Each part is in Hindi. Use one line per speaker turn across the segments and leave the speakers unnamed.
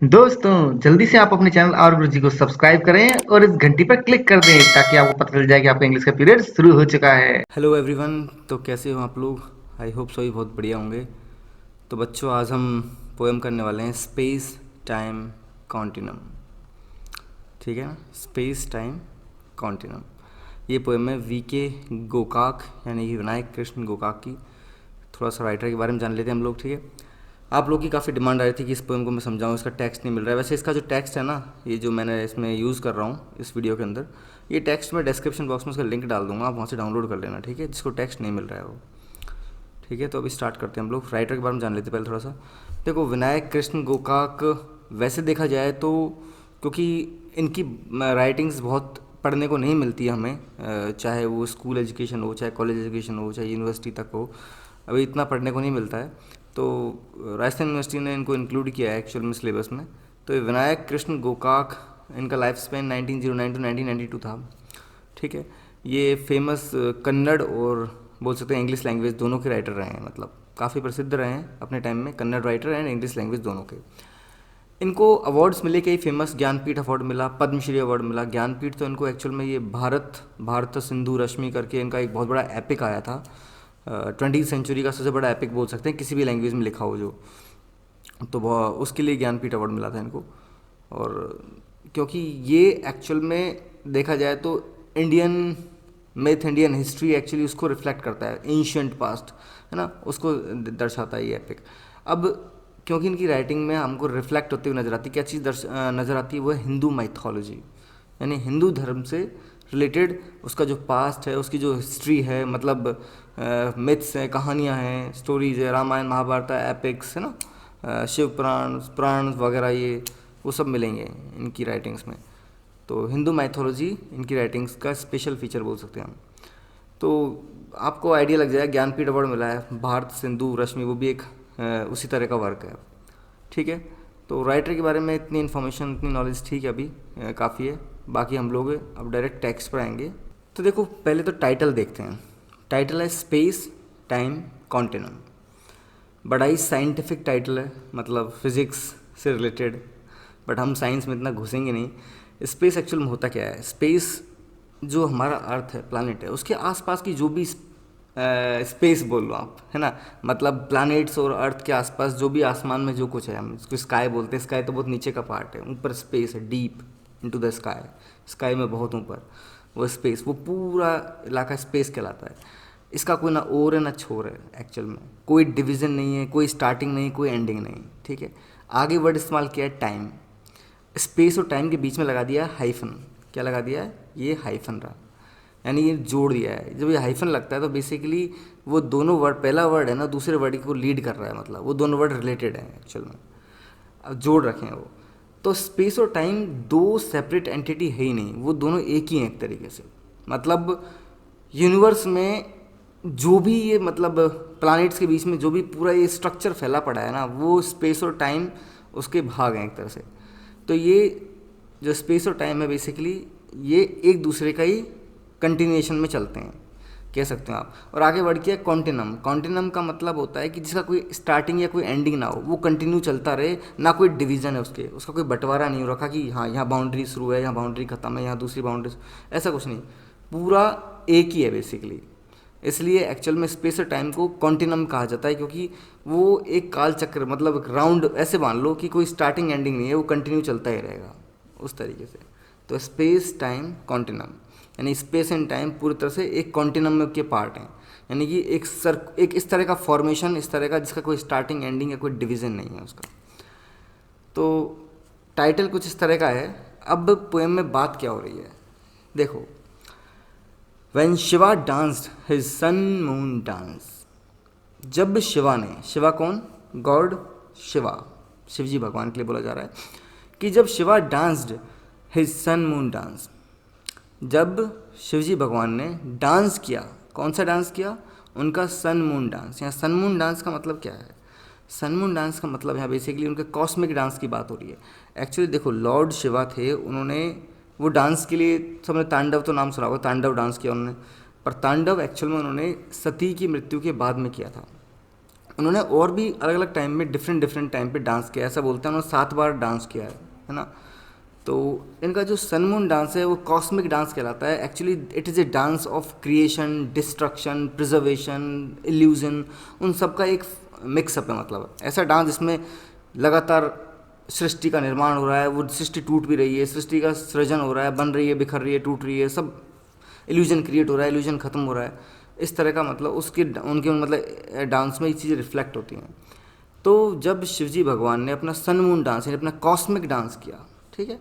दोस्तों, जल्दी से आप अपने चैनल और गुरुजी को सब्सक्राइब करें और इस घंटी पर क्लिक कर दें ताकि आपको पता चल जाए कि आपका इंग्लिश का पीरियड शुरू हो चुका है।
Hello everyone. तो कैसे हो आप लोग? आई होप सभी बहुत बढ़िया होंगे। तो बच्चों, आज हम पोएम करने वाले हैं स्पेस टाइम कॉन्टिनम। ठीक है ना, स्पेस टाइम कॉन्टिनम। ये पोएम है वीके गोकाक यानी कि विनायक कृष्ण गोकाक की। थोड़ा सा राइटर के बारे में जान लेते हैं हम लोग। ठीक है, आप लोग की काफ़ी डिमांड आ रही थी कि इस पोएम को मैं समझाऊं, इसका टेक्स्ट नहीं मिल रहा है। वैसे इसका जो टेक्स्ट है ना, ये जो मैंने इसमें यूज़ कर रहा हूँ इस वीडियो के अंदर, ये टेक्स्ट मैं डिस्क्रिप्शन बॉक्स में उसका लिंक डाल दूंगा, आप वहाँ से डाउनलोड कर लेना। ठीक है, जिसको टेक्स्ट नहीं मिल रहा है वो। ठीक है, तो अभी स्टार्ट करते हैं हम लोग। राइटर के बारे में जान लेते हैं पहले थोड़ा सा। देखो, विनायक कृष्ण गोकाक वैसे देखा जाए तो, क्योंकि इनकी राइटिंग्स बहुत पढ़ने को नहीं मिलती है हमें, चाहे वो स्कूल एजुकेशन हो, चाहे कॉलेज एजुकेशन हो, चाहे यूनिवर्सिटी तक हो, अभी इतना पढ़ने को नहीं मिलता है। तो राजस्थान यूनिवर्सिटी ने इनको इंक्लूड किया है एक्चुअल में सिलेबस में। तो ये विनायक कृष्ण गोकाक, इनका लाइफ स्पेन 1909 टू 1992 था। ठीक है, ये फेमस कन्नड़ और बोल सकते हैं इंग्लिश लैंग्वेज दोनों के राइटर रहे हैं, मतलब काफ़ी प्रसिद्ध रहे हैं अपने टाइम में, Kannada writer and English language दोनों के। इनको अवार्ड्स मिले, कई फेमस ज्ञानपीठ अवार्ड मिला, पद्मश्री अवार्ड मिला। ज्ञानपीठ तो इनको एक्चुअल में ये भारत सिंधु रश्मि करके इनका एक बहुत बड़ा एपिक आया था, 20वीं सेंचुरी का सबसे बड़ा एपिक बोल सकते हैं, किसी भी लैंग्वेज में लिखा हो जो। तो उसके लिए ज्ञानपीठ अवार्ड मिला था इनको। और क्योंकि ये एक्चुअल में देखा जाए तो Indian myth, Indian history actually उसको रिफ्लेक्ट करता है, एंशियंट पास्ट है ना, उसको दर्शाता है ये एपिक। अब क्योंकि इनकी राइटिंग में हमको रिफ्लेक्ट होते हुए नजर आती है, क्या चीज़ नज़र आती है, वो है हिंदू माइथोलॉजी, यानी हिंदू धर्म से रिलेटेड उसका जो पास्ट है, उसकी जो हिस्ट्री है, मतलब मिथ्स हैं, कहानियाँ हैं, स्टोरीज है, रामायण महाभारत एपिक्स है ना, शिव पुराण पुराण वगैरह, ये वो सब मिलेंगे इनकी राइटिंग्स में। तो हिंदू माइथोलॉजी इनकी राइटिंग्स का स्पेशल फीचर बोल सकते हैं हम। तो आपको आइडिया लग जाएगा, ज्ञानपीठ अवार्ड मिला है, भारत सिंधु रश्मि, वो भी एक उसी तरह का वर्क है। ठीक है, तो राइटर के बारे में इतनी इन्फॉर्मेशन, इतनी नॉलेज ठीक है, अभी काफ़ी है। बाकी हम लोग अब डायरेक्ट टेक्स्ट पर आएंगे। तो देखो, पहले तो टाइटल देखते हैं। टाइटल है स्पेस टाइम कॉन्टिनम। बड़ा ही साइंटिफिक टाइटल है, मतलब फिज़िक्स से रिलेटेड, बट हम साइंस में इतना घुसेंगे नहीं। स्पेस एक्चुअल में होता क्या है? स्पेस जो हमारा अर्थ है, प्लानट है, उसके आसपास की जो भी स्पेस बोल लो आप, है ना, मतलब प्लैनेट्स और अर्थ के आसपास जो भी आसमान में जो कुछ है, हम इसको स्काई बोलते हैं। स्काई तो बहुत नीचे का पार्ट है, ऊपर स्पेस है, deep into the sky, sky में बहुत ऊपर वो स्पेस, वो पूरा इलाका स्पेस कहलाता है। इसका कोई ना ओर है ना छोर है, एक्चुअल में कोई डिवीज़न नहीं है, कोई स्टार्टिंग नहीं, कोई एंडिंग नहीं। ठीक है, आगे वर्ड इस्तेमाल किया है टाइम। स्पेस और टाइम के बीच में लगा दिया है हाइफन। क्या लगा दिया है? ये हाइफन रहा, यानी ये जोड़ दिया है। जब ये हाइफन लगता है तो बेसिकली वो दोनों वर्ड, पहला वर्ड है ना दूसरे वर्ड को लीड कर रहा है, मतलब वो दोनों वर्ड रिलेटेड हैं एक्चुअल में, अब जोड़ रखे हैं वो। तो स्पेस और टाइम दो सेपरेट एंटिटी है ही नहीं, वो दोनों एक ही हैं एक तरीके से। मतलब यूनिवर्स में जो भी ये, मतलब प्लैनेट्स के बीच में जो भी पूरा ये स्ट्रक्चर फैला पड़ा है ना, वो स्पेस और टाइम उसके भाग हैं एक तरह से। तो ये जो स्पेस और टाइम है बेसिकली, ये एक दूसरे का ही कंटिन्यूएशन में चलते हैं, कह सकते हो आप। और आगे बढ़ के कॉन्टिनम। कॉन्टिनम का मतलब होता है कि जिसका कोई स्टार्टिंग या कोई एंडिंग ना हो, वो कंटिन्यू चलता रहे, ना कोई डिवीजन है उसके, उसका कोई बंटवारा नहीं हो रखा कि हाँ यहाँ बाउंड्री शुरू है, यहाँ बाउंड्री खत्म है, यहाँ दूसरी बाउंड्री, ऐसा कुछ नहीं, पूरा एक ही है बेसिकली। इसलिए एक्चुअल में स्पेस और टाइम को कॉन्टिनम कहा जाता है, क्योंकि वो एक काल चक्र, मतलब एक राउंड ऐसे मान लो कि कोई स्टार्टिंग एंडिंग नहीं है, वो कंटिन्यू चलता ही रहेगा उस तरीके से। तो स्पेस टाइम कॉन्टिनम, यानी स्पेस एंड टाइम पूरी तरह से एक कॉन्टिनम के पार्ट हैं, यानी कि एक इस तरह का फॉर्मेशन, इस तरह का जिसका कोई स्टार्टिंग एंडिंग या कोई डिवीज़न नहीं है उसका। तो टाइटल कुछ इस तरह का है। अब पोएम में बात क्या हो रही है, देखो। When Shiva danced his sun moon dance. जब शिवा ने, शिवा कौन? गॉड शिवा, शिव जी भगवान के लिए बोला जा रहा है कि जब Shiva danced his sun moon dance, जब शिवजी भगवान ने डांस किया, कौन सा डांस किया? उनका सन मून डांस। यहाँ सन मून डांस का मतलब क्या है? सन मून डांस का मतलब यहाँ बेसिकली उनके कॉस्मिक डांस की बात हो रही है। एक्चुअली देखो, लॉर्ड शिवा थे, उन्होंने वो डांस के लिए, सबने तांडव तो नाम सुना होगा, तांडव डांस किया उन्होंने, पर तांडव एक्चुअल में उन्होंने सती की मृत्यु के बाद में किया था। उन्होंने और भी अलग अलग टाइम में डिफरेंट डिफरेंट टाइम पे डांस किया, ऐसा बोलते हैं उन्होंने 7 बार डांस किया है ना। तो इनका जो सन मून डांस है वो कॉस्मिक डांस कहलाता है। Actually it is a dance of creation, destruction, preservation, illusion, उन सब का एक मिक्सअप है। मतलब ऐसा डांस जिसमें लगातार सृष्टि का निर्माण हो रहा है, वो सृष्टि टूट भी रही है, सृष्टि का सृजन हो रहा है, बन रही है, बिखर रही है, टूट रही है, सब इल्यूजन क्रिएट हो रहा है, इल्यूजन ख़त्म हो रहा है। इस तरह का मतलब उसके उनके मतलब डांस में ये चीज़ें रिफ्लेक्ट होती हैं। तो जब शिवजी भगवान ने अपना सन मून डांस यानी अपना कॉस्मिक डांस किया, ठीक है,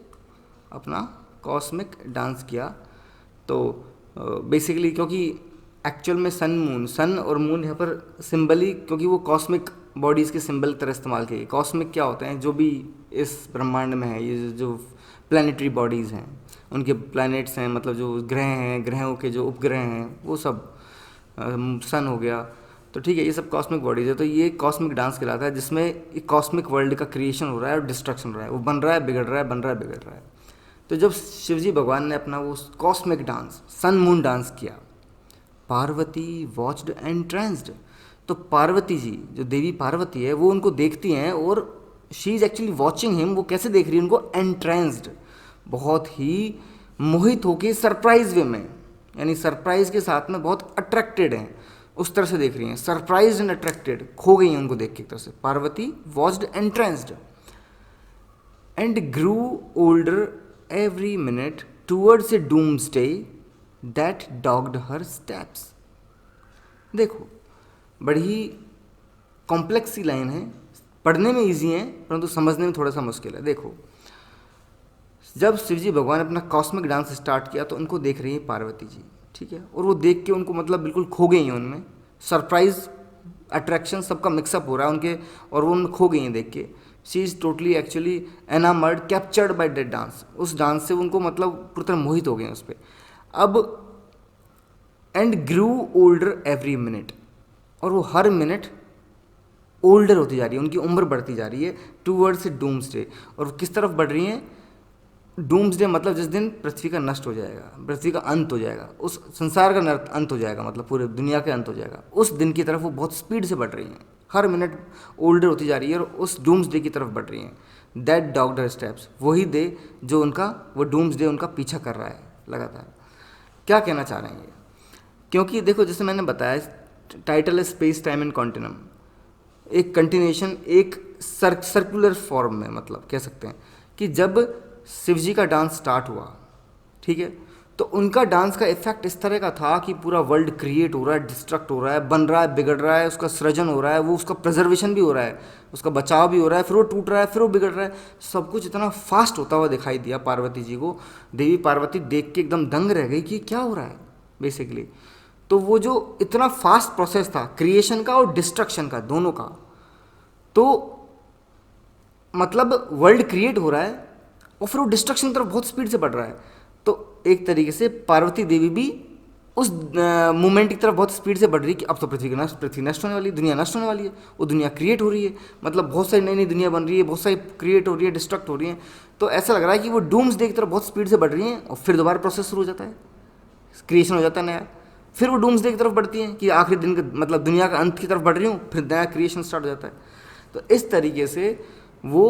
अपना कॉस्मिक डांस किया, तो बेसिकली क्योंकि एक्चुअल में सन और मून यहाँ पर सिंबली, क्योंकि वो कॉस्मिक बॉडीज़ के सिंबल की तरह इस्तेमाल किए। कॉस्मिक क्या होते हैं, जो भी इस ब्रह्मांड में है, ये जो प्लानिटरी बॉडीज़ हैं, उनके प्लैनेट्स हैं, मतलब जो ग्रह हैं, ग्रहों के जो उपग्रह हैं, वो सब सन हो गया, तो ठीक है, ये सब कॉस्मिक बॉडीज़ है। तो ये कॉस्मिक डांस कहलाता है जिसमें एक कॉस्मिक वर्ल्ड का क्रिएशन हो रहा है और डिस्ट्रक्शन हो रहा है, वो बन रहा है, बिगड़ रहा है, बन रहा है, बिगड़ रहा है। तो जब शिवजी भगवान ने अपना वो cosmic dance sun moon dance किया, पार्वती वॉच्ड एंट्रेंस्ड, तो पार्वती जी, जो देवी पार्वती है, वो उनको देखती हैं और she is actually watching him. वो कैसे देख रही है उनको, एंट्रेंस्ड, बहुत ही मोहित होके, सरप्राइज वे में, यानी सरप्राइज के साथ में बहुत अट्रैक्टेड हैं, उस तरह से देख रही हैं, सरप्राइज एंड अट्रैक्टेड, खो गई हैं उनको देख के एक तरह से। Parvati watched entranced and grew older every minute towards a doomsday that dogged her steps. देखो, बड़ी कॉम्प्लेक्स सी लाइन है, पढ़ने में इजी है परंतु समझने में थोड़ा सा मुश्किल है। देखो, जब शिवजी भगवान ने अपना कॉस्मिक डांस स्टार्ट किया तो उनको देख रही है पार्वती जी, ठीक है, और वो देख के उनको मतलब बिल्कुल खो गई हैं उनमें, सरप्राइज अट्रैक्शन सबका मिक्सअप हो रहा है उनके, और वो उनमें खो गई हैं देख के। She is totally actually enamoured, captured by that dance, उस डांस से उनको मतलब पूरी तरह मोहित हो गए हैं उस पर। अब and grew older every minute, और वो हर मिनट ओल्डर होती जा रही है, उनकी उम्र बढ़ती जा रही है, टूवर्ड्स डूम्सडे। और किस तरफ बढ़ रही हैं, डूम्सडे मतलब जिस दिन पृथ्वी का नष्ट हो जाएगा, पृथ्वी का अंत हो जाएगा, उस संसार का अंत हो जाएगा, मतलब पूरे दुनिया का अंत हो जाएगा, उस दिन की तरफ वो बहुत स्पीड से बढ़ रही हैं, हर मिनट ओल्डर होती जा रही है और उस डूम्सडे की तरफ बढ़ रही हैं। दैट डॉग्ड हर स्टेप्स, वही डे जो उनका, वो डूम्सडे उनका पीछा कर रहा है लगातार। क्या कहना चाह रहे हैं ये, क्योंकि देखो जैसे मैंने बताया, टाइटल है स्पेस टाइम एंड कॉन्टिनम, एक कंटिन्यूएशन, एक सर्कुलर फॉर्म में, मतलब कह सकते हैं कि जब शिवजी का डांस स्टार्ट हुआ, ठीक है, तो उनका डांस का इफेक्ट इस तरह का था कि पूरा वर्ल्ड क्रिएट हो रहा है, डिस्ट्रक्ट हो रहा है, बन रहा है, बिगड़ रहा है, उसका सृजन हो रहा है, वो उसका प्रिजर्वेशन भी हो रहा है, उसका बचाव भी हो रहा है, फिर वो टूट रहा है, फिर वो बिगड़ रहा है, सब कुछ इतना फास्ट होता हुआ दिखाई दिया पार्वती जी को। देवी पार्वती देख के एकदम दंग रह गई कि क्या हो रहा है बेसिकली। तो वो जो इतना फास्ट प्रोसेस था क्रिएशन का और डिस्ट्रक्शन का, दोनों का, तो मतलब वर्ल्ड क्रिएट हो रहा है और फिर वो डिस्ट्रक्शन की तरफ बहुत स्पीड से बढ़ रहा है। तो एक तरीके से पार्वती देवी भी उस मूवमेंट की तरफ बहुत स्पीड से बढ़ रही है कि अब तो पृथ्वी नष्ट होने वाली है, दुनिया नष्ट होने वाली है, वो दुनिया क्रिएट हो रही है, मतलब बहुत सारी नई नई दुनिया बन रही है, बहुत सारी क्रिएट हो रही है, डिस्ट्रक्ट हो रही है। तो ऐसा लग रहा है कि वो डूम्सडे की तरफ बहुत स्पीड से बढ़ रही हैं और फिर दोबारा प्रोसेस शुरू हो जाता है, क्रिएशन हो जाता है नया, फिर वो डूम्सडे की तरफ बढ़ती हैं कि आखिरी दिन का मतलब दुनिया का अंत की तरफ बढ़ रही हूँ, फिर नया क्रिएशन स्टार्ट हो जाता है। तो इस तरीके से वो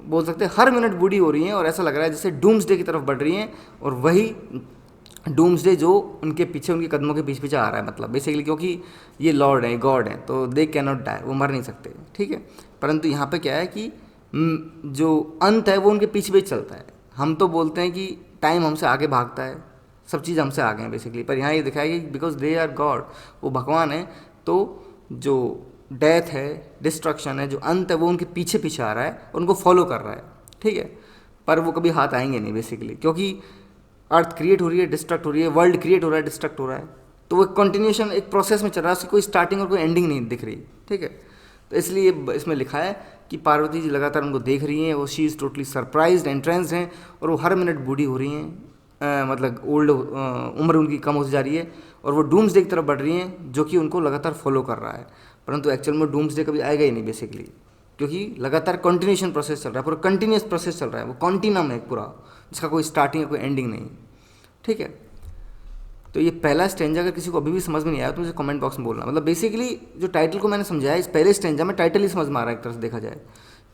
बोल सकते हैं हर मिनट बूढ़ी हो रही हैं और ऐसा लग रहा है जैसे डूम्सडे की तरफ बढ़ रही हैं, और वही डूम्सडे जो उनके पीछे, उनके कदमों के पीछे पीछे आ रहा है, मतलब बेसिकली क्योंकि ये लॉर्ड हैं, गॉड हैं, तो दे कैन नॉट डाई, वो मर नहीं सकते, ठीक है। परंतु यहाँ पे क्या है कि जो अंत है वो उनके पीछे पीछे चलता है। हम तो बोलते हैं कि टाइम हमसे आगे भागता है, सब चीज़ हमसे आगे हैं बेसिकली, पर यहाँ ये दिखाया कि बिकॉज दे आर गॉड, वो भगवान है, तो जो डेथ है, डिस्ट्रक्शन है, जो अंत है, वो उनके पीछे पीछे आ रहा है, उनको फॉलो कर रहा है, ठीक है। पर वो कभी हाथ आएंगे नहीं बेसिकली, क्योंकि अर्थ क्रिएट हो रही है, डिस्ट्रक्ट हो रही है, वर्ल्ड क्रिएट हो रहा है, डिस्ट्रक्ट हो रहा है, तो वो कंटिन्यूशन एक प्रोसेस में चल रहा है, उसकी कोई स्टार्टिंग और कोई एंडिंग नहीं दिख रही, ठीक है। तो इसलिए इसमें लिखा है कि पार्वती जी लगातार उनको देख रही हैं, वो she is totally surprised, entrance हैं, और वो हर मिनट बूढ़ी हो रही हैं, मतलब ओल्ड, उम्र उनकी कम होती जा रही है, और वो डूम्सडे की तरफ बढ़ रही हैं, जो कि उनको लगातार फॉलो कर रहा है। परंतु एक्चुअल में डूम्सडे कभी आएगा ही नहीं बेसिकली, क्योंकि लगातार कंटिन्यूशन प्रोसेस चल रहा है, पूरा कंटिन्यूस प्रोसेस चल रहा है, वो कॉन्टिनम है पूरा, जिसका कोई स्टार्टिंग है, कोई एंडिंग नहीं, ठीक है। तो ये पहला स्टेंजा अगर किसी को अभी भी समझ में नहीं आया तो मुझे कमेंट बॉक्स में बोलना। मतलब बेसिकली जो टाइटल को मैंने समझाया, इस पहले स्टेंजा में टाइटल ही समझ में आ रहा है एक तरह से देखा जाए,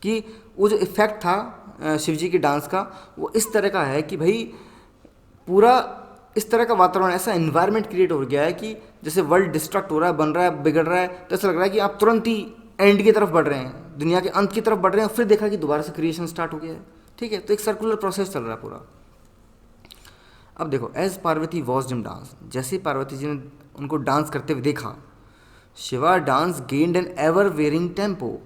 कि वो जो इफेक्ट था शिव जी के डांस का, वो इस तरह का है कि भाई पूरा इस तरह का वातावरण, ऐसा इन्वायरमेंट क्रिएट हो गया है कि जैसे वर्ल्ड डिस्ट्रक्ट हो रहा है, बन रहा है, बिगड़ रहा है, तो ऐसा लग रहा है कि आप तुरंत ही एंड की तरफ बढ़ रहे हैं, दुनिया के अंत की तरफ बढ़ रहे हैं, फिर देखा कि दोबारा से क्रिएशन स्टार्ट हो गया है। ठीक है, तो एक सर्कुलर प्रोसेस चल रहा है पूरा। अब देखो, as Parvati watched him dance, जैसे ही पार्वती जी ने उनको डांस करते हुए देखा, Shiva dance gained an ever varying tempo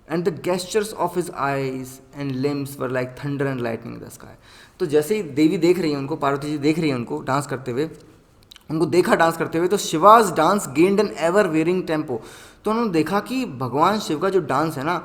and the gestures of his eyes and limbs were like thunder and lightning in the sky. तो जैसे ही देवी देख रही है उनको, पार्वती जी देख रही है उनको डांस करते हुए, उनको देखा डांस करते हुए, तो Shiva's dance gained an ever varying tempo. तो उन्होंने देखा कि भगवान शिव का जो डांस है ना,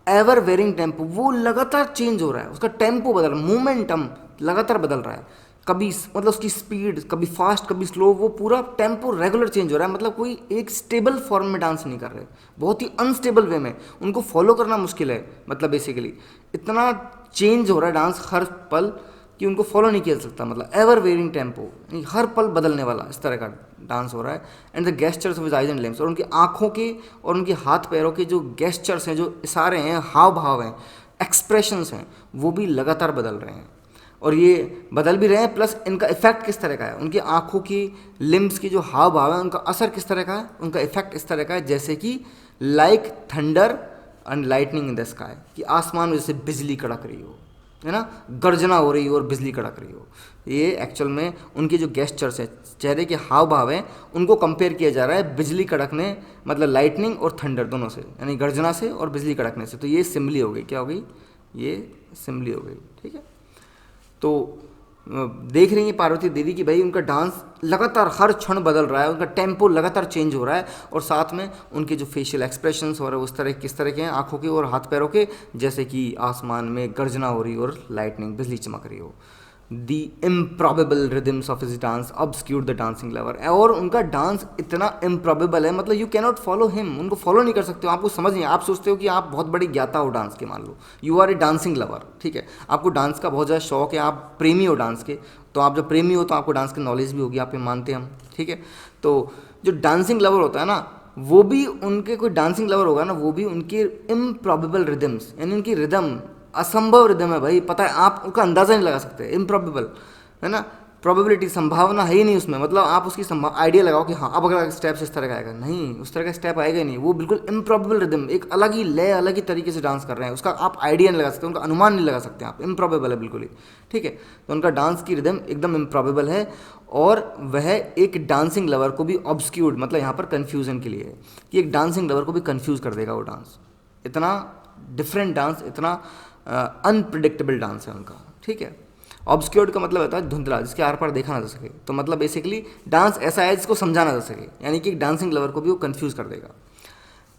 एवर वेरिंग टेम्पो, वो लगातार चेंज हो रहा है, उसका टेम्पो बदल रहा है, मोमेंटम लगातार बदल रहा है, कभी मतलब उसकी स्पीड कभी फास्ट कभी स्लो, वो पूरा टेम्पो रेगुलर चेंज हो रहा है। मतलब कोई एक स्टेबल फॉर्म में डांस नहीं कर रहे, बहुत ही अनस्टेबल वे में, उनको फॉलो करना मुश्किल है। मतलब बेसिकली इतना चेंज हो रहा है डांस हर पल कि उनको फॉलो नहीं किया जा सकता। मतलब एवर वेरिंग टेम्पो, हर पल बदलने वाला इस तरह का डांस हो रहा है। And the gestures of his eyes and limbs, और उनकी आंखों के और उनके हाथ पैरों के जो गेस्चर्स हैं, जो इशारे हैं, हाव भाव हैं, एक्सप्रेशंस हैं, वो भी लगातार बदल रहे हैं। और ये बदल भी रहे हैं, प्लस इनका इफेक्ट किस तरह का है, उनकी आंखों की लिम्स की जो हाव भाव है, उनका असर किस तरह का है, उनका इफेक्ट इस तरह का है जैसे कि like thunder and lightning in the sky, कि आसमान में जैसे बिजली कड़क रही हो, है ना, गर्जना हो रही हो और बिजली कड़क रही हो। ये एक्चुअल में उनके जो गेस्चर्स है, चेहरे के हाव भाव हैं, उनको कंपेयर किया जा रहा है बिजली कड़कने, मतलब लाइटनिंग और थंडर दोनों से, यानी गर्जना से और बिजली कड़कने से। तो ये सिमिली हो गई, क्या हो गई, ये सिमिली हो गई। ठीक है, तो देख रही है पार्वती देवी कि भाई उनका डांस लगातार हर क्षण बदल रहा है, उनका टेम्पो लगातार चेंज हो रहा है, और साथ में उनके जो फेशियल एक्सप्रेशंस हो रहे हैं उस तरह किस तरह के हैं, आंखों के और हाथ पैरों के, जैसे कि आसमान में गर्जना हो रही और लाइटनिंग बिजली चमक रही हो। The improbable rhythms of his dance obscured the dancing lover, और उनका डांस इतना इम्प्रॉबेबल है, मतलब यू कैनॉट फॉलो हिम, उनको फॉलो नहीं कर सकते हो, आपको समझ नहीं, आप सोचते हो कि आप बहुत बड़ी ज्ञाता हो डांस के, मान लो you are a dancing lover, ठीक है, आपको डांस का बहुत ज़्यादा शौक है, आप प्रेमी हो डांस के, तो आप जब प्रेमी हो तो आपको डांस की नॉलेज भी होगी, आप ये मानते हैं हम, ठीक है। तो जो डांसिंग लवर होता है ना, वो भी उनके, कोई डांसिंग लवर होगा ना, वो भी उनके इम्प्रॉबेबल रिदम्स, यानी उनकी रिदम असंभव रिदम है भाई, पता है आप उसका अंदाज़ा नहीं लगा सकते, इम्प्रॉबेबल है ना, प्रोबेबिलिटी संभावना है ही नहीं उसमें, मतलब आप उसकी आइडिया लगाओ कि हाँ अब अगला स्टेप इस तरह का आएगा, नहीं, उस तरह का स्टेप आएगा ही नहीं, वो बिल्कुल इम्प्रॉबेबल रिदम, एक अलग ही लय, अलग ही तरीके से डांस कर रहे हैं, उसका आप आइडिया नहीं लगा सकते, उनका अनुमान नहीं लगा सकते आप, इम्प्रॉबेबल है बिल्कुल ही, ठीक है। तो उनका डांस की रिदम एकदम इम्प्रॉबेबल है, और वह एक डांसिंग लवर को भी ऑब्सक्यूर्ड, मतलब यहाँ पर कन्फ्यूजन के लिए है कि एक डांसिंग लवर को भी कन्फ्यूज कर देगा वो डांस, इतना डिफरेंट डांस, इतना अनप्रिडिक्टेबल डांस है उनका, ठीक है। ऑब्सक्योर्ड का मतलब होता है धुंधला, जिसके आर पार देखा ना जा सके, तो मतलब बेसिकली डांस ऐसा है जिसको समझा ना जा सके, यानी कि डांसिंग लवर को भी वो कंफ्यूज कर देगा।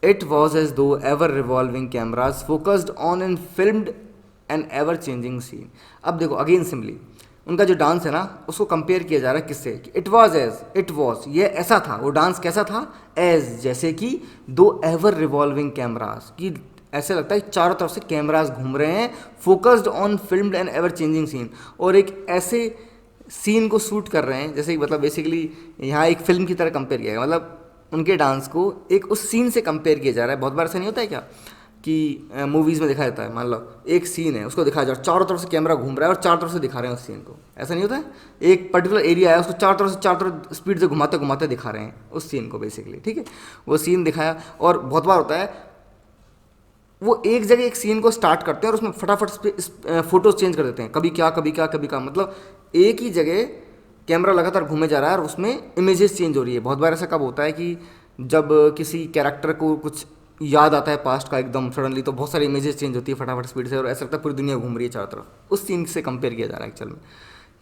It was as though ever revolving cameras focused on and filmed an ever changing scene. अब देखो अगेन सिम्पली, उनका जो डांस है ना, उसको कंपेयर किया जा रहा है किससे, कि it was as, it was ये ऐसा था, वो डांस कैसा था, एज जैसे कि दो एवर रिवॉल्विंग कैमराज, की ऐसे लगता है चारों तरफ से कैमरास घूम रहे हैं, focused on filmed and ever changing scene, और एक ऐसे सीन को शूट कर रहे हैं जैसे, मतलब बेसिकली यहाँ एक फिल्म की तरह कंपेयर किया गया, मतलब उनके डांस को एक उस सीन से कंपेयर किया जा रहा है। बहुत बार ऐसा नहीं होता है क्या कि मूवीज़ में दिखाया जाता है, मान लो एक सीन है, उसको दिखाया जा रहा है, चारों तरफ से कैमरा घूम रहा है और चारों तरफ से दिखा रहे हैं उस सीन को, ऐसा नहीं होता है, एक पर्टिकुलर एरिया है, उसको चारों तरफ स्पीड से घुमाते घुमाते दिखा रहे हैं उस सीन को बेसिकली, ठीक है। वो सीन दिखाया, और बहुत बार होता है वो एक जगह एक सीन को स्टार्ट करते हैं और उसमें फटाफट फोटोज चेंज कर देते हैं, कभी क्या कभी क्या कभी क्या, मतलब एक ही जगह कैमरा लगातार घूमे जा रहा है और उसमें इमेजेस चेंज हो रही है। बहुत बार ऐसा कब होता है कि जब किसी कैरेक्टर को कुछ याद आता है पास्ट का एकदम सडनली, तो बहुत सारी इमेजेस चेंज होती है फटाफट स्पीड से, और ऐसा लगता है पूरी दुनिया घूम रही है चारों तरफ, उस सीन से कंपेयर किया जा रहा है एक्चुअल में,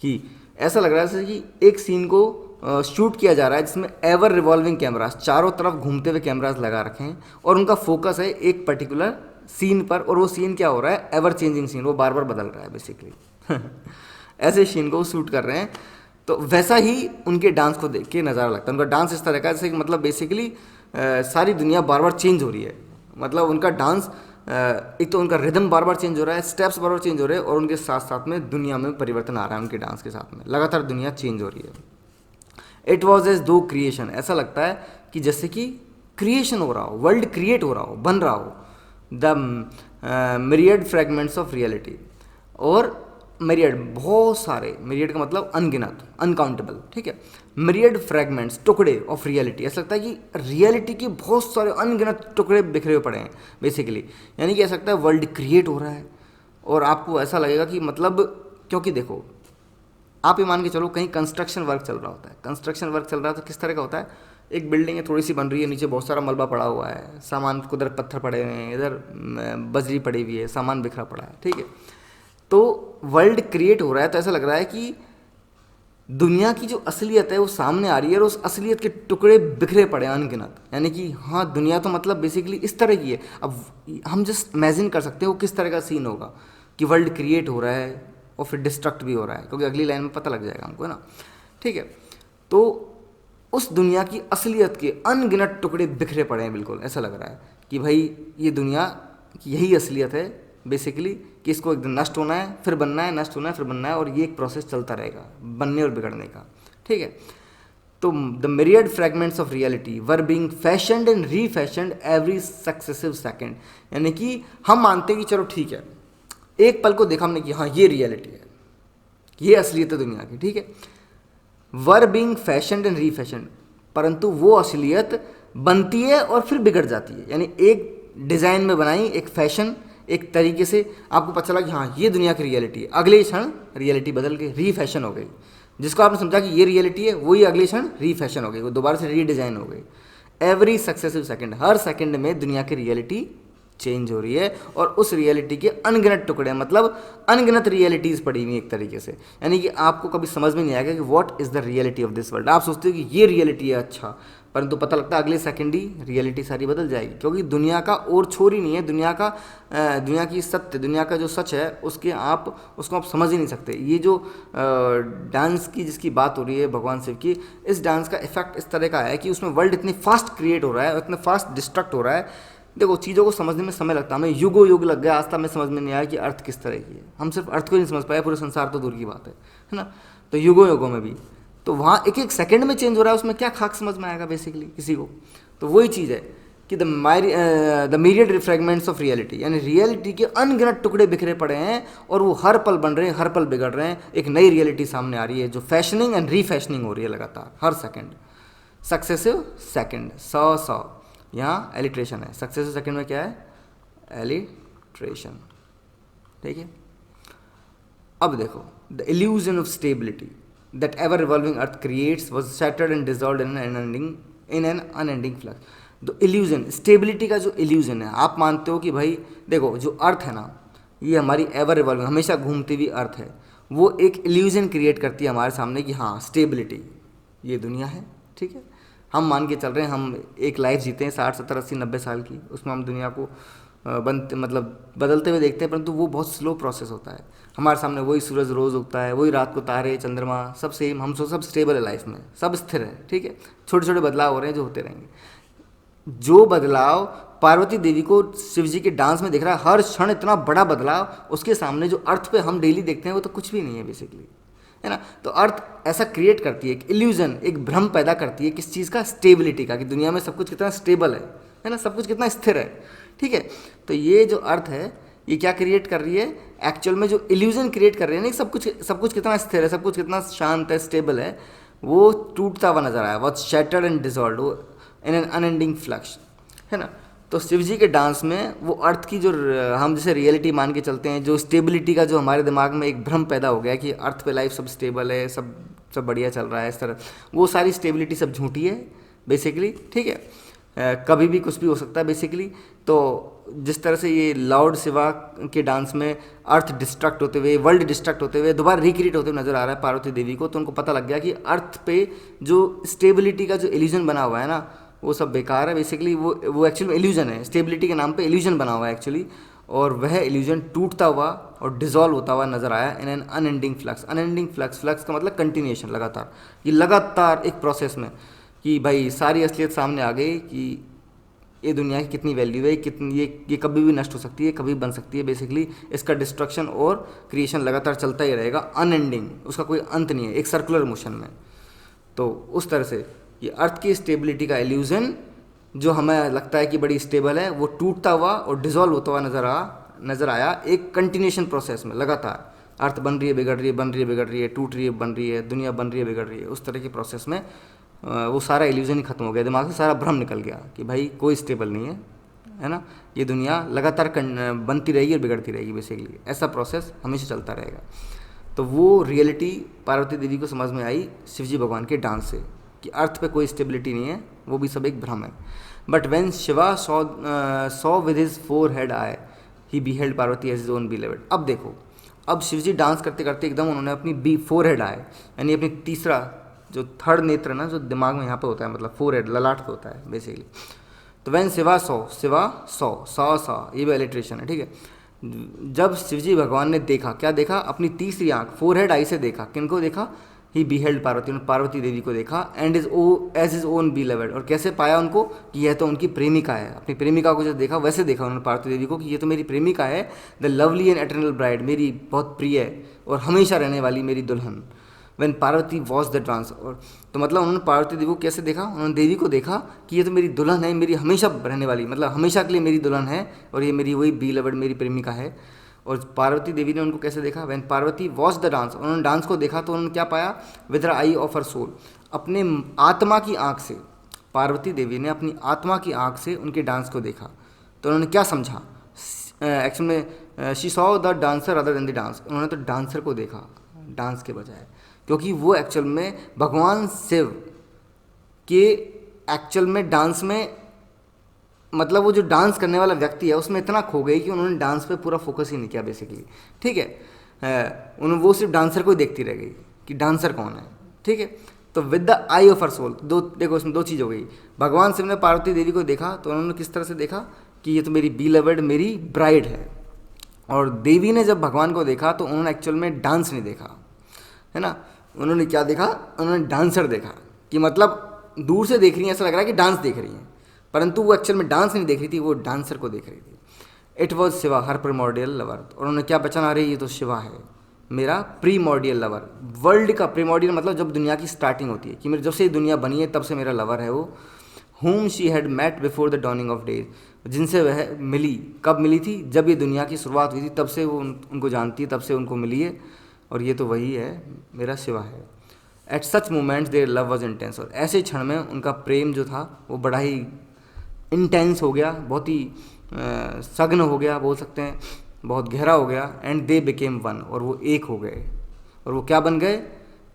कि ऐसा लग रहा है जैसे कि एक सीन को शूट किया जा रहा है जिसमें एवर रिवॉल्विंग कैमरास, चारों तरफ घूमते हुए कैमरास लगा रखे हैं, और उनका फोकस है एक पर्टिकुलर सीन पर, और वो सीन क्या हो रहा है, एवर चेंजिंग सीन, वो बार बार बदल रहा है बेसिकली ऐसे सीन को शूट कर रहे हैं। तो वैसा ही उनके डांस को देख के नज़ारा लगता है, उनका डांस इस तरह का जैसे कि मतलब बेसिकली सारी दुनिया बार बार चेंज हो रही है, मतलब उनका डांस एक तो उनका रिदम बार बार चेंज हो रहा है, स्टेप्स बार बार चेंज हो रहे हैं, और उनके साथ साथ में दुनिया में परिवर्तन आ रहा है, उनके डांस के साथ में लगातार दुनिया चेंज हो रही है। इट वॉज एज दो क्रिएशन, ऐसा लगता है कि जैसे कि क्रिएशन हो रहा हो, वर्ल्ड क्रिएट हो रहा हो, बन रहा हो। The myriad fragments of reality, और मिरियड बहुत सारे, मिरियड का मतलब अनगिनत, अनकाउंटेबल, ठीक है। मिरियड फ्रेगमेंट्स, टुकड़े ऑफ रियलिटी, ऐसा लगता है कि रियलिटी के बहुत सारे अनगिनत टुकड़े बिखरे हुए पड़े हैं बेसिकली। यानी कि ऐसा लगता है वर्ल्ड क्रिएट हो रहा है, और आपको ऐसा लगेगा कि मतलब, क्योंकि देखो आप ये मान के चलो कहीं कंस्ट्रक्शन वर्क चल रहा होता है, कंस्ट्रक्शन वर्क चल रहा है तो किस तरह का होता है, एक बिल्डिंग है थोड़ी सी बन रही है, नीचे बहुत सारा मलबा पड़ा हुआ है, सामान, उधर पत्थर पड़े हुए हैं, इधर बजरी पड़ी हुई है, सामान बिखरा पड़ा है, ठीक है। तो वर्ल्ड क्रिएट हो रहा है तो ऐसा लग रहा है कि दुनिया की जो असलियत है वो सामने आ रही है, और उस असलियत के टुकड़े बिखरे पड़े हैं अनगिनत। यानी कि हाँ, दुनिया तो मतलब बेसिकली इस तरह की है। अब हम जस्ट इमेजिन कर सकते हैं वो किस तरह का सीन होगा कि वर्ल्ड क्रिएट हो रहा है और फिर डिस्ट्रक्ट भी हो रहा है, क्योंकि अगली लाइन में पता लग जाएगा हमको, है ना, ठीक है। तो उस दुनिया की असलियत के अनगिनत टुकड़े बिखरे पड़े हैं, बिल्कुल ऐसा लग रहा है कि भाई ये दुनिया की यही असलियत है बेसिकली, कि इसको एक दिन नष्ट होना है, फिर बनना है, नष्ट होना है, फिर बनना है, और ये एक प्रोसेस चलता रहेगा बनने और बिगड़ने का, ठीक है। तो the myriad fragments of reality were being fashioned and refashioned every successive second. यानी कि हम मानते हैं कि चलो ठीक है, एक पल को देखा हमने कि हाँ ये रियलिटी है, ये असलियत है दुनिया की, ठीक है। वर बीइंग फैशनड एंड रीफैशनड, परंतु वो असलियत बनती है और फिर बिगड़ जाती है। यानी एक डिज़ाइन में बनाई, एक फैशन, एक तरीके से आपको पता चला कि हाँ ये दुनिया की रियलिटी है, अगले क्षण रियलिटी बदल गई, रीफैशन हो गई। जिसको आपने समझा कि ये रियलिटी है, वही अगले क्षण रीफैशन हो गई, वो दोबारा से रीडिज़ाइन हो गई। एवरी सक्सेसिव सेकंड, हर सेकंड में दुनिया की रियलिटी चेंज हो रही है, और उस रियलिटी के अनगिनत टुकड़े, मतलब अनगिनत रियलिटीज़ पड़ी हुई एक तरीके से। यानी कि आपको कभी समझ में नहीं आएगा कि what is the reality of this world. आप सोचते हो कि ये रियलिटी है, अच्छा, परंतु पता लगता है अगले सेकंड ही रियलिटी सारी बदल जाएगी, क्योंकि दुनिया का और छोर ही नहीं है। दुनिया की सत्य, दुनिया का जो सच है उसको आप समझ ही नहीं सकते। ये जो डांस की जिसकी बात हो रही है भगवान शिव की, इस डांस का इफेक्ट इस तरह का है कि उसमें वर्ल्ड इतनी फास्ट क्रिएट हो रहा है, इतने फास्ट डिस्ट्रक्ट हो रहा है। देखो चीज़ों को समझने में समय लगता है, हमें युगों युग लग गया, आज तक हमें समझ में नहीं आया कि अर्थ किस तरह की है। हम सिर्फ अर्थ को ही नहीं समझ पाए, पूरे संसार तो दूर की बात है ना। तो युगों युगों में भी तो वहाँ एक एक सेकंड में चेंज हो रहा है, उसमें क्या खाक समझ में आएगा बेसिकली किसी को। तो वही चीज़ है कि the myriad fragments of reality, यानी रियलिटी के अनगिनत टुकड़े बिखरे पड़े हैं, और वो हर पल बन रहे हैं, हर पल बिगड़ रहे हैं। एक नई रियलिटी सामने आ रही है जो फैशनिंग एंड रीफैशनिंग हो रही है लगातार, हर सेकंड। सक्सेसिव सेकंड, 100 यहाँ एलिट्रेशन है, सक्सेसिव सेकंड में क्या है, एलिट्रेशन, ठीक है। अब देखो, the illusion of stability that ever revolving earth creates was shattered and dissolved in an unending flux। तो इल्यूजन, स्टेबिलिटी का जो इल्यूजन है, आप मानते हो कि भाई देखो जो अर्थ है ना, ये हमारी एवर रिवॉल्विंग, हमेशा घूमती हुई अर्थ है, वो एक इल्यूजन क्रिएट करती है हमारे सामने कि हाँ स्टेबिलिटी, ये दुनिया है, ठीक है। हम मान के चल रहे हैं हम एक लाइफ जीते हैं 60 70 80 90 साल की, उसमें हम दुनिया को बदलते हुए देखते हैं, परंतु वो बहुत स्लो प्रोसेस होता है। हमारे सामने वही सूरज रोज़ उगता है, वही रात को तारे चंद्रमा सब सेम, हम सब स्टेबल है, लाइफ में सब स्थिर है, ठीक है। छोटे छोटे बदलाव हो रहे हैं जो होते रहेंगे। जो बदलाव पार्वती देवी को शिव जी के डांस में दिख रहा है, हर क्षण इतना बड़ा बदलाव, उसके सामने जो अर्थ पे हम डेली देखते हैं वो तो कुछ भी नहीं है बेसिकली, है ना। तो अर्थ ऐसा क्रिएट करती है, एक इल्यूजन, एक भ्रम पैदा करती है किस चीज़ का, स्टेबिलिटी का, कि दुनिया में सब कुछ कितना स्टेबल है ना, सब कुछ कितना स्थिर है, ठीक है। तो ये जो अर्थ है ये क्या क्रिएट कर रही है, एक्चुअल में जो इल्यूजन क्रिएट कर रही है ना, सब कुछ कितना स्थिर है, सब कुछ कितना शांत है, स्टेबल है, वो टूटता हुआ नजर आया, was shattered and dissolved in an unending flux, है ना। तो शिव जी के डांस में वो अर्थ की जो हम जैसे रियलिटी मान के चलते हैं, जो स्टेबिलिटी का जो हमारे दिमाग में एक भ्रम पैदा हो गया कि अर्थ पे लाइफ सब स्टेबल है, सब बढ़िया चल रहा है इस तरह, वो सारी स्टेबिलिटी सब झूठी है बेसिकली, ठीक है। कभी भी कुछ भी हो सकता है बेसिकली। तो जिस तरह से ये लॉर्ड शिवा के डांस में अर्थ डिस्ट्रक्ट होते हुए, वर्ल्ड डिस्ट्रक्ट होते हुए दोबारा रिक्रिएट होते हुए नजर आ रहा है पार्वती देवी को, तो उनको पता लग गया कि अर्थ पे जो स्टेबिलिटी का जो इल्यूजन बना हुआ है ना, वो सब बेकार है बेसिकली। वो एक्चुअली में इल्यूजन है, स्टेबिलिटी के नाम पे इल्यूजन बना हुआ है एक्चुअली, और वह इल्यूजन टूटता हुआ और डिसॉल्व होता हुआ नजर आया in an unending flux. Unending flux का मतलब कंटिन्यूएशन, लगातार, ये लगातार एक प्रोसेस में, कि भाई सारी असलियत सामने आ गई कि ये दुनिया की कितनी वैल्यू है, कितनी ये कभी भी नष्ट हो सकती है, कभी बन सकती है बेसिकली। इसका डिस्ट्रक्शन और क्रिएशन लगातार चलता ही रहेगा, अनएंडिंग, उसका कोई अंत नहीं है, एक सर्कुलर मोशन में। तो उस तरह से ये अर्थ की स्टेबिलिटी का इल्यूजन जो हमें लगता है कि बड़ी स्टेबल है, वो टूटता हुआ और डिसॉल्व होता हुआ नज़र आया एक कंटिन्यूशन प्रोसेस में लगातार। अर्थ बन रही है, बिगड़ रही है, बन रही है, बिगड़ रही है, टूट रही है, बन रही है, दुनिया बन रही है, बिगड़ रही है, उस तरह के प्रोसेस में वो सारा इल्यूजन ही खत्म हो गया, दिमाग से सारा भ्रम निकल गया कि भाई कोई स्टेबल नहीं है ना, ये दुनिया लगातार बनती रहेगी और बिगड़ती रहेगी, बेसिकली ऐसा प्रोसेस हमेशा चलता रहेगा। तो वो रियलिटी पार्वती देवी को समझ में आई शिवजी भगवान के डांस से कि अर्थ पे कोई स्टेबिलिटी नहीं है, वो भी सब एक भ्रम है। But when Shiva saw with his forehead eye he beheld Parvati as his own beloved। अब देखो, अब शिवजी डांस करते करते एकदम उन्होंने अपनी फोरहेड आए, यानी अपनी तीसरा जो थर्ड नेत्र ना, जो दिमाग में यहाँ पे होता है, मतलब फोरहेड ललाट पे होता है बेसिकली। तो वैन शिवा सा ये भी एलिट्रेशन है, ठीक है। जब शिवजी भगवान ने देखा, क्या देखा, अपनी तीसरी आंख फोरहेड आई से देखा, किनको देखा, ही beheld पार्वती, उन्होंने पार्वती देवी को देखा, and as his own beloved। और कैसे पाया उनको कि यह तो उनकी प्रेमिका है, अपनी प्रेमिका को जब देखा वैसे देखा उन्होंने पार्वती देवी को कि ये तो मेरी प्रेमिका है, the lovely and eternal bride, मेरी बहुत प्रिय और हमेशा रहने वाली मेरी दुल्हन। When Parvati watch the dance, और तो मतलब उन्होंने पार्वती देवी को कैसे देखा, उन्होंने देवी को देखा कि ये तो मेरी दुल्हन है, मेरी हमेशा रहने वाली, मतलब हमेशा के लिए मेरी दुल्हन है, और ये मेरी वही beloved मेरी प्रेमिका है। और पार्वती देवी ने उनको कैसे देखा, when Parvati watch the dance, उन्होंने डांस को देखा तो उन्होंने क्या पाया, with the eye of her soul, अपने आत्मा की आँख से, पार्वती देवी ने अपनी आत्मा की आँख से उनके डांस को देखा। तो उन्होंने क्या समझा, एक्चुअल में she saw the dancer other than the dance, उन्होंने तो डांसर को देखा डांस के बजाय, क्योंकि वो एक्चुअल में भगवान शिव के एक्चुअल में डांस में, मतलब वो जो डांस करने वाला व्यक्ति है उसमें इतना खो गई कि उन्होंने डांस पे पूरा फोकस ही नहीं किया बेसिकली, ठीक है। उन्होंने वो सिर्फ डांसर को ही देखती रह गई कि डांसर कौन है, ठीक है। तो with the eye of her soul, दो देखो इसमें दो चीज़ हो गई, भगवान शिव ने पार्वती देवी को देखा तो उन्होंने किस तरह से देखा कि ये तो मेरी beloved मेरी ब्राइड है, और देवी ने जब भगवान को देखा तो उन्होंने एक्चुअल में डांस नहीं देखा, है ना, उन्होंने क्या देखा, उन्होंने डांसर देखा, कि मतलब दूर से देख रही हैं ऐसा लग रहा है कि डांस देख रही हैं, परंतु वो एक्चुअल में डांस नहीं देख रही थी, वो डांसर को देख रही थी। It was Shiva her primordial lover, और उन्होंने क्या पहचान आ रही है, ये तो शिवा है मेरा प्रीमोर्डियल लवर। वर्ल्ड का प्रीमोर्डियल मतलब जब दुनिया की स्टार्टिंग होती है, कि मेरे जब से दुनिया बनी है तब से मेरा लवर है वो। whom she had met before the dawning of days, जिनसे वह मिली, कब मिली थी, जब ये दुनिया की शुरुआत हुई थी, तब से वो उनको जानती है, तब से उनको मिली है, और ये तो वही है मेरा शिवा है। At such moments their love was intense, और ऐसे क्षण में उनका प्रेम जो था वो बड़ा ही इंटेंस हो गया, बहुत ही सघन हो गया बोल सकते हैं, बहुत गहरा हो गया। एंड दे बिकेम वन, और वो एक हो गए, और वो क्या बन गए,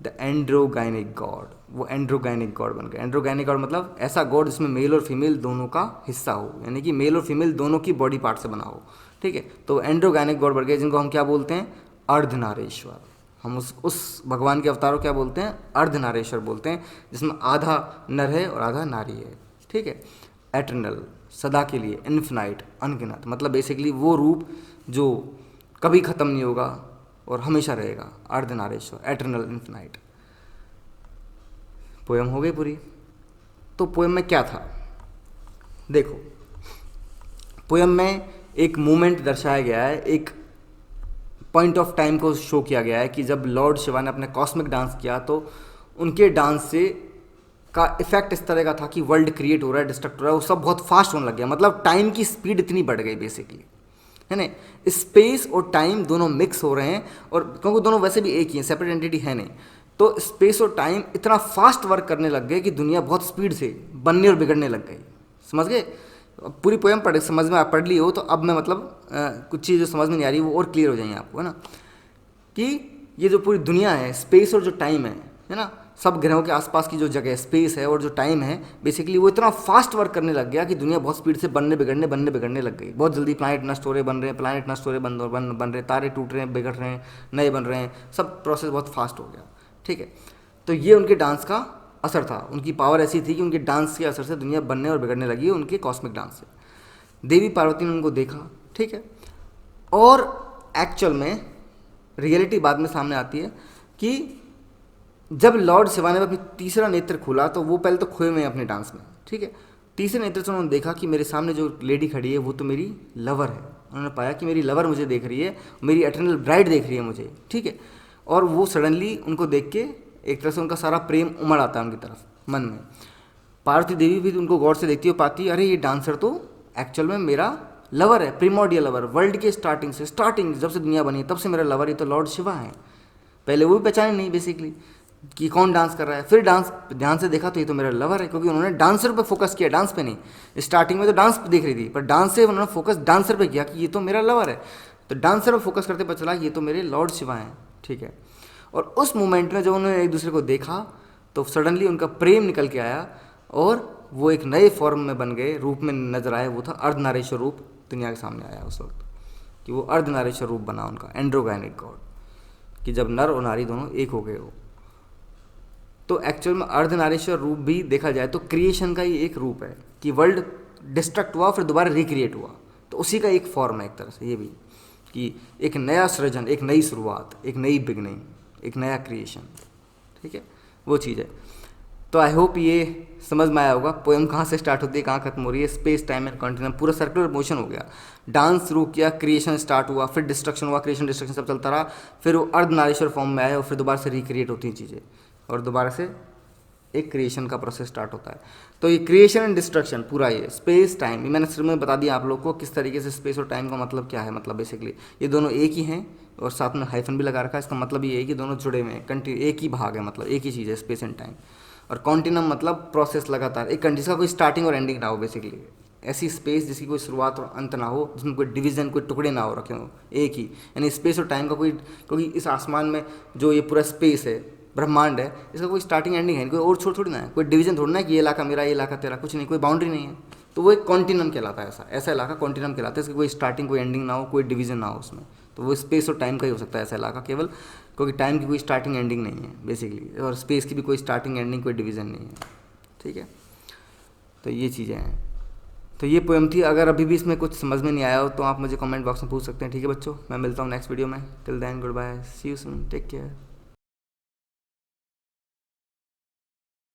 द एंड्रोगाइनिक गॉड, वो एंड्रोगाइनिक गॉड बन गए। एंड्रोगाइनिक गॉड मतलब ऐसा गॉड जिसमें मेल और फीमेल दोनों का हिस्सा हो, यानी कि मेल और फीमेल दोनों की बॉडी पार्ट से बना हो, ठीक है। तो एंड्रोगाइनिक गॉड बन गए, जिनको हम क्या बोलते हैं, अर्धनारेश्वर। हम उस भगवान के अवतारों क्या बोलते हैं, अर्धनारेश्वर बोलते हैं, जिसमें आधा नर है और आधा नारी है, ठीक है। एटर्नल सदा के लिए, इन्फिनाइट अनगिनत, मतलब बेसिकली वो रूप जो कभी ख़त्म नहीं होगा और हमेशा रहेगा, अर्धनारेश्वर, एटर्नल, इन्फिनाइट। पोयम हो गई पूरी। तो पोयम में क्या था, देखो पोयम में एक मोमेंट दर्शाया गया है, एक पॉइंट ऑफ टाइम को शो किया गया है कि जब लॉर्ड शिवा ने अपने कॉस्मिक डांस किया तो उनके डांस से का इफेक्ट इस तरह का था कि वर्ल्ड क्रिएट हो रहा है, डिस्ट्रक्ट हो रहा है, वो सब बहुत फास्ट होने लग गया, मतलब टाइम की स्पीड इतनी बढ़ गई बेसिकली, है ना। स्पेस और टाइम दोनों मिक्स हो रहे हैं, और क्योंकि दोनों वैसे भी एक ही हैं, सेपरेट एंटिटी है नहीं, तो स्पेस और टाइम इतना फास्ट वर्क करने लग गए कि दुनिया बहुत स्पीड से बनने और बिगड़ने लग गई। समझ गए, पूरी पोएम समझ में आप पढ़ ली हो तो अब मैं मतलब कुछ चीज़ जो समझ में नहीं आ रही वो और क्लियर हो जाएंगी आपको, है ना, कि ये जो पूरी दुनिया है, स्पेस और जो टाइम है ना, सब ग्रहों के आसपास की जो जगह स्पेस है और जो टाइम है बेसिकली वो इतना फास्ट वर्क करने लग गया कि दुनिया बहुत स्पीड से बनने बिगड़ने लग गई। बहुत जल्दी प्लानट नष्ट हो रहे बन रहे हैं, प्लानट नष्ट हो रहे बन रहे, तारे टूट रहे हैं, बिगड़ रहे हैं, नए बन रहे हैं, सब प्रोसेस बहुत फास्ट हो गया, ठीक है। तो ये उनके डांस का असर था, उनकी पावर ऐसी थी कि उनके डांस के असर से दुनिया बनने और बिगड़ने लगी है, उनके कॉस्मिक डांस से। देवी पार्वती ने उनको देखा, ठीक है, और एक्चुअल में रियलिटी बाद में सामने आती है कि जब लॉर्ड शिवा ने अपनी तीसरा नेत्र खोला तो वो पहले तो खोए हुए हैं अपने डांस में, ठीक है। तीसरे नेत्र से उन्होंने देखा कि मेरे सामने जो लेडी खड़ी है वो तो मेरी लवर है, उन्होंने पाया कि मेरी लवर मुझे देख रही है, मेरी एटर्नल ब्राइड देख रही है मुझे, ठीक है। और वो सडनली उनको देख के एक तरह से उनका सारा प्रेम उमड़ आता है उनकी तरफ मन में। पार्वती देवी भी उनको गौर से देखती है, पाती अरे ये डांसर तो एक्चुअल में मेरा लवर है, प्रीमोडियल लवर, वर्ल्ड के स्टार्टिंग जब से दुनिया बनी तब से मेरा लवर ये तो लॉर्ड शिवा है। पहले वो भी पहचाने नहीं बेसिकली कि कौन डांस कर रहा है, फिर डांस ध्यान से देखा तो ये तो मेरा लवर है, क्योंकि उन्होंने डांसर पे फोकस किया, डांस पे नहीं। स्टार्टिंग में तो डांस देख रही थी, पर डांस से उन्होंने फोकस डांसर पे किया कि ये तो मेरा लवर है, तो डांसर पे फोकस करते पता चला ये तो मेरे लॉर्ड शिवा हैं, ठीक है। और उस मोमेंट में जब उन्होंने एक दूसरे को देखा तो सडनली उनका प्रेम निकल के आया और वो एक नए फॉर्म में बन गए, रूप में नजर आए, वो था अर्धनारीश्वर रूप दुनिया के सामने आया उस वक्त, कि वो अर्धनारीश्वर रूप बना उनका, एंड्रोगाइनिक गॉड, कि जब नर और नारी दोनों एक हो गए हो। तो एक्चुअल में अर्धनारीश्वर रूप भी देखा जाए तो क्रिएशन का ही एक रूप है, कि वर्ल्ड डिस्ट्रक्ट हुआ फिर दोबारा रिक्रिएट हुआ, तो उसी का एक फॉर्म है एक तरह से ये भी, कि एक नया सृजन, एक नई शुरुआत, एक नई बिगनिंग, एक नया क्रिएशन, ठीक है, वो चीज़ है। तो आई होप ये समझ में आया होगा पोएम कहाँ से स्टार्ट होती है, कहाँ खत्म हो रही है, स्पेस टाइम एंड कॉन्टिन्यूम, पूरा सर्कुलर मोशन हो गया। डांस शुरू किया, क्रिएशन स्टार्ट हुआ, फिर डिस्ट्रक्शन हुआ, क्रिएशन डिस्ट्रक्शन सब चलता रहा, फिर वो अर्धनारीश्वर फॉर्म में आए और फिर दोबारा से रिक्रिएट होती हैं चीज़ें और दोबारा से एक क्रिएशन का प्रोसेस स्टार्ट होता है। तो ये क्रिएशन एंड डिस्ट्रक्शन पूरा ये स्पेस टाइम, ये मैंने सिर्फ में बता दिया आप लोग को किस तरीके से स्पेस और टाइम का मतलब क्या है। मतलब बेसिकली ये दोनों एक ही हैं और साथ में हाइफन भी लगा रखा है, इसका मतलब ये है कि दोनों जुड़े हुए हैं, एक ही भाग है, मतलब एक ही चीज़ है स्पेस एंड टाइम। और कॉन्टिनम मतलब प्रोसेस लगातार, एक कंडीशन का कोई स्टार्टिंग और एंडिंग ना हो, बेसिकली ऐसी स्पेस जिसकी कोई शुरुआत और अंत ना हो, जिसमें कोई डिवीजन, कोई टुकड़े ना हो रखे हो, एक ही, यानी स्पेस और टाइम का कोई, क्योंकि इस आसमान में जो ये पूरा स्पेस है, ब्रह्मांड है, इसका कोई स्टार्टिंग एंडिंग है, कोई और छोड़ थोड़ी ना है, कोई डिवीजन थोड़ी ना है कि ये इलाका मेरा, ये इलाका तेरा, कुछ नहीं, कोई बाउंड्री नहीं है। तो वो एक कॉन्टिनम कहलाता है, ऐसा इलाका कॉन्टिनम कहलाता है, इसकी कोई स्टार्टिंग कोई एंडिंग ना हो, कोई डिवीजन ना हो उसमें, तो वो स्पेस और टाइम का ही हो सकता है ऐसा इलाका केवल, क्योंकि टाइम की कोई स्टार्टिंग एंडिंग नहीं है बेसिकली, और स्पेस की भी कोई स्टार्टिंग एंडिंग कोई डिवीजन नहीं है, ठीक है। तो ये चीज़ें हैं। तो ये पोएम थी, अगर अभी भी इसमें कुछ समझ में नहीं आया हो तो आप मुझे कमेंट बॉक्स में पूछ सकते हैं, ठीक है बच्चों। मैं मिलता हूँ नेक्स्ट वीडियो में, till then good bye, see you soon, take care.